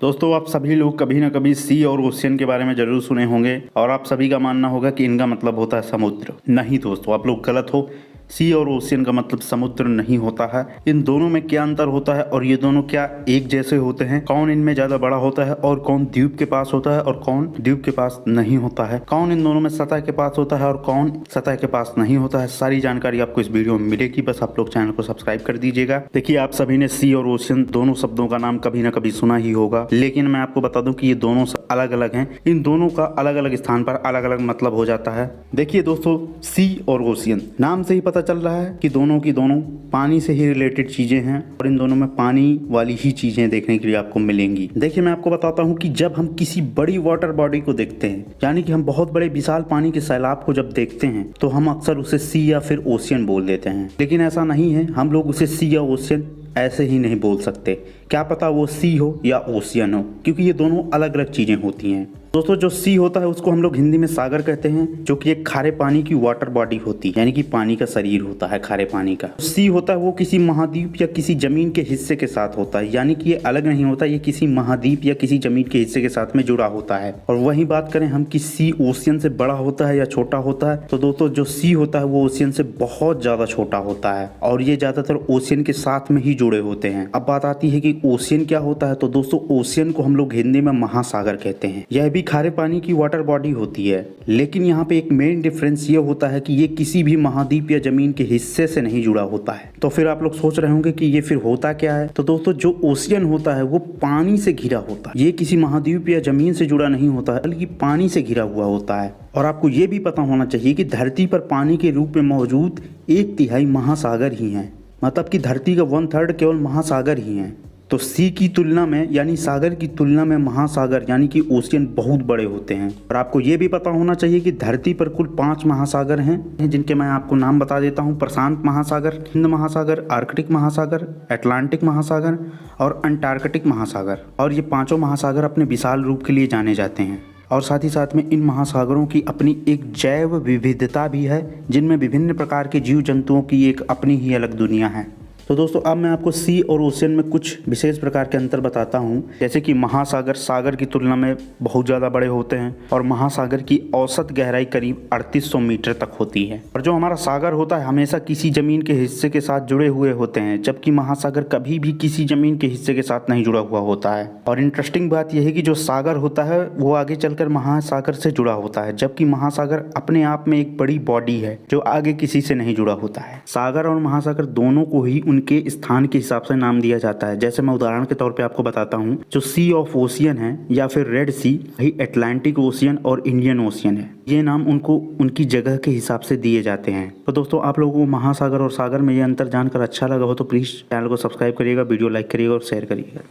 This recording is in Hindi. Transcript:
दोस्तों आप सभी लोग कभी ना कभी सी और ओशियन के बारे में जरूर सुने होंगे और आप सभी का मानना होगा कि इनका मतलब होता है समुद्र। नहीं दोस्तों, आप लोग गलत हो। सी और ओशियन का मतलब समुद्र नहीं होता है। इन दोनों में क्या अंतर होता है और ये दोनों क्या एक जैसे होते हैं? कौन इनमें ज्यादा बड़ा होता है और कौन द्वीप के पास होता है और कौन द्वीप के पास नहीं होता है? कौन इन दोनों में सतह के पास होता है और कौन सतह के पास नहीं होता है? सारी जानकारी आपको इस वीडियो में मिलेगी। बस आप लोग चैनल को सब्सक्राइब कर दीजिएगा। देखिए, आप सभी ने सी और ओशियन दोनों शब्दों का नाम कभी ना कभी सुना ही होगा, लेकिन मैं आपको बता दूं कि ये दोनों अलग अलग हैं। इन दोनों का अलग अलग स्थान पर अलग अलग मतलब हो जाता है। देखिए दोस्तों, सी और ओशियन नाम से ही पता चल रहा है कि दोनों की दोनों पानी से ही रिलेटेड चीजें हैं और इन दोनों में पानी वाली ही चीजें देखने के लिए आपको मिलेंगी। देखिए, मैं आपको बताता हूँ कि जब हम किसी बड़ी वाटर बॉडी को देखते हैं, यानी कि हम बहुत बड़े विशाल पानी के सैलाब को जब देखते हैं, तो हम अक्सर उसे सी या फिर ओशियन बोल देते हैं। लेकिन ऐसा नहीं है, हम लोग उसे सी या ओशियन ऐसे ही नहीं बोल सकते। क्या पता वो सी हो या ओशियन हो, क्योंकि ये दोनों अलग अलग चीजें होती हैं। दोस्तों, जो सी होता है उसको हम लोग हिंदी में सागर कहते हैं, जो कि एक खारे पानी की वाटर बॉडी होती है, यानी कि पानी का शरीर होता है खारे पानी का। सी होता है वो किसी महाद्वीप या किसी जमीन के हिस्से के साथ होता है, यानी कि ये अलग नहीं होता, ये किसी महाद्वीप या किसी जमीन के हिस्से के साथ में जुड़ा होता है। और वही बात करें हम कि सी ओशियन से बड़ा होता है या छोटा होता है, तो दोस्तों जो सी होता है वो ओशियन से बहुत ज्यादा छोटा होता है और ये ज्यादातर ओशियन के साथ में ही जुड़े होते हैं। अब बात आती है कि ओशियन क्या होता है, तो दोस्तों ओशियन को हम लोग हिंदी में महासागर कहते हैं। यह भी खारे पानी की वाटर बॉडी होती है, लेकिन यहाँ पे एक मेन डिफरेंस ये होता है कि ये किसी भी महाद्वीप या जमीन के हिस्से से नहीं जुड़ा होता है। तो फिर आप लोग सोच रहे होंगे कि ये फिर होता क्या है? तो दोस्तों, जो ओशियन होता है वो पानी से घिरा होता है। ये किसी महाद्वीप या जमीन से जुड़ा नहीं होता है, बल्कि पानी से घिरा हुआ होता है। और आपको ये भी पता होना चाहिए कि धरती पर पानी के रूप में मौजूद 1/3 महासागर ही हैं। मतलब कि धरती का 1/3 केवल महासागर ही हैं। तो सी की तुलना में, यानी सागर की तुलना में, महासागर यानी कि ओशियन बहुत बड़े होते हैं। और आपको ये भी पता होना चाहिए कि धरती पर कुल 5 महासागर हैं, जिनके मैं आपको नाम बता देता हूँ। प्रशांत महासागर, हिंद महासागर, आर्कटिक महासागर, अटलांटिक महासागर और अंटार्कटिक महासागर। और ये पांचों महासागर अपने विशाल रूप के लिए जाने जाते हैं। और साथ ही साथ में इन महासागरों की अपनी एक जैव विविधता भी है, जिनमें विभिन्न प्रकार के जीव जंतुओं की एक अपनी ही अलग दुनिया है। तो दोस्तों, अब मैं आपको सी और ओशियन में कुछ विशेष प्रकार के अंतर बताता हूँ। जैसे कि महासागर सागर की तुलना में बहुत ज़्यादा बड़े होते हैं और महासागर की औसत गहराई करीब 3800 मीटर तक होती है। और जो हमारा सागर होता है हमेशा किसी जमीन के हिस्से के साथ जुड़े हुए होते हैं, जबकि महासागर कभी भी किसी जमीन के हिस्से के साथ नहीं जुड़ा हुआ होता है। और इंटरेस्टिंग बात यह है कि जो सागर होता है वो आगे चलकर महासागर से जुड़ा होता है, जबकि महासागर अपने आप में एक बड़ी बॉडी है जो आगे किसी से नहीं जुड़ा होता है। सागर और महासागर दोनों को ही के स्थान के हिसाब से नाम दिया जाता है। जैसे मैं उदाहरण के तौर पे आपको बताता हूँ, जो सी ऑफ ओशियन है या फिर रेड सी, वही अटलांटिक ओशियन और इंडियन ओशियन है। ये नाम उनको उनकी जगह के हिसाब से दिए जाते हैं। तो दोस्तों, आप लोगों को महासागर और सागर में ये अंतर जानकर अच्छा लगा हो तो प्लीज चैनल को सब्सक्राइब करिएगा, वीडियो लाइक करिएगा और शेयर करिएगा।